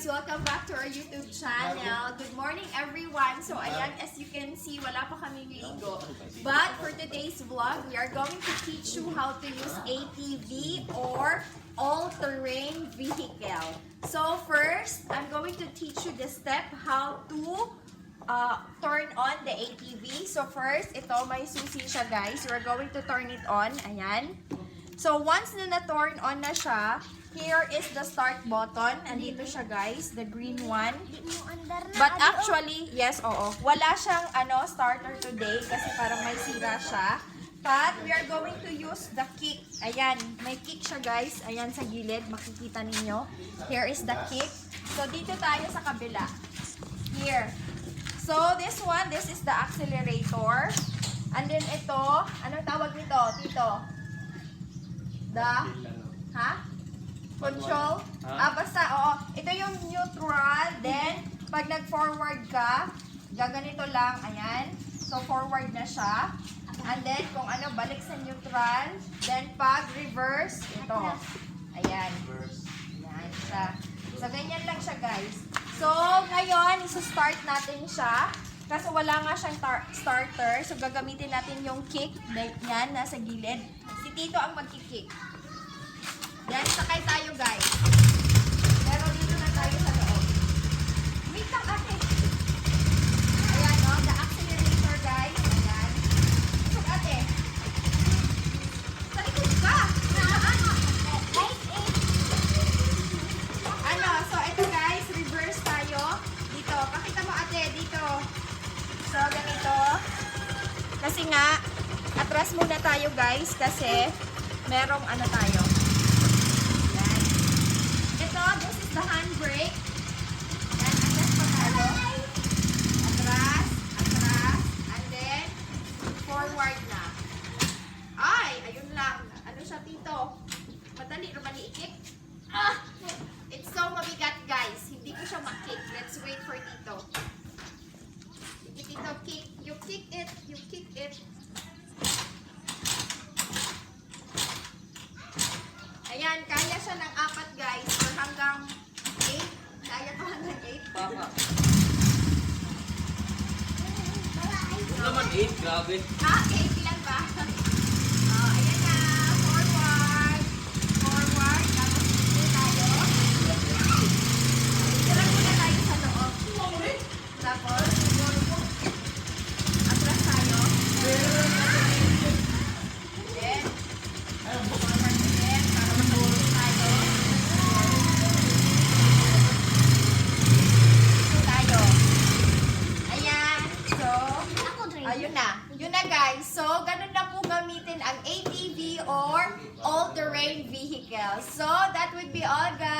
Welcome back to our YouTube channel. Good morning, everyone. So, ayan, as you can see, wala pa kaming ligo. But for today's vlog, we are going to teach you how to use ATV or all-terrain vehicle. So, first, I'm going to teach you the step how to turn on the ATV. So, first, ito, may susi siya, guys. We're going to turn it on. Ayan. So, once na na-turn on na siya, here is the start button. Andito siya, guys, the green one. But actually, yes, oo. Wala siyang starter today kasi parang may sira siya. But we are going to use the kick. Ayan, may kick siya, guys. Ayan sa gilid, makikita ninyo. Here is the kick. So, dito tayo sa kabila. Here. So, this one, this is the accelerator. And then ito, anong tawag nito, Tito? Control? Basta, oo. Ito yung neutral. Then, pag nag-forward ka, gaganito lang. Ayan. So, forward na siya. And then, kung ano, balik sa neutral. Then, pag reverse, ito. Ayan. Ayan siya. So, ganyan lang siya, guys. So, ngayon, isa-start natin siya. Kasi wala nga siyang starter. So, gagamitin natin yung kick. Yan, nasa gilid. Si Tito ang magkikick. Then, sakay tayo, guys. Pero dito na tayo sa loob. Wait lang, ate. Ayan, o. The accelerator, guys. Ayan. So, ate. Sa likod ka. So, ito, guys. Reverse tayo. Dito. Pakita mo, ate. Dito. So, ganito. Kasi nga, atras muna tayo, guys. Kasi, merong tayo. This is the handbrake. Then, atras pa tayo. Atras, atras, and then, forward na. Ay, ayun lang. Ano siya, Tito? Madali naman i-kick. It's so mabigat, guys. Hindi ko siya ma-kick. Let's wait for Tito. Sige, Tito, kick. You kick it. You kick it. Ayan, kaya siya ng 4, guys. Or hanggang 8. Kaya to hanggang 8. Papa. Ano naman 8? Grabe. 8 lang ba? Ayan na. Forward. Forward. Tapos dito tayo. Tira muna tayo sa loob. Tapos, atras tayo. Then, forward again. Para matulog tayo. Dito tayo. Ayan. So, ayun na. Yun na, guys. So, ganun na po gamitin ang ATV or all-terrain vehicle. So, that would be all, guys.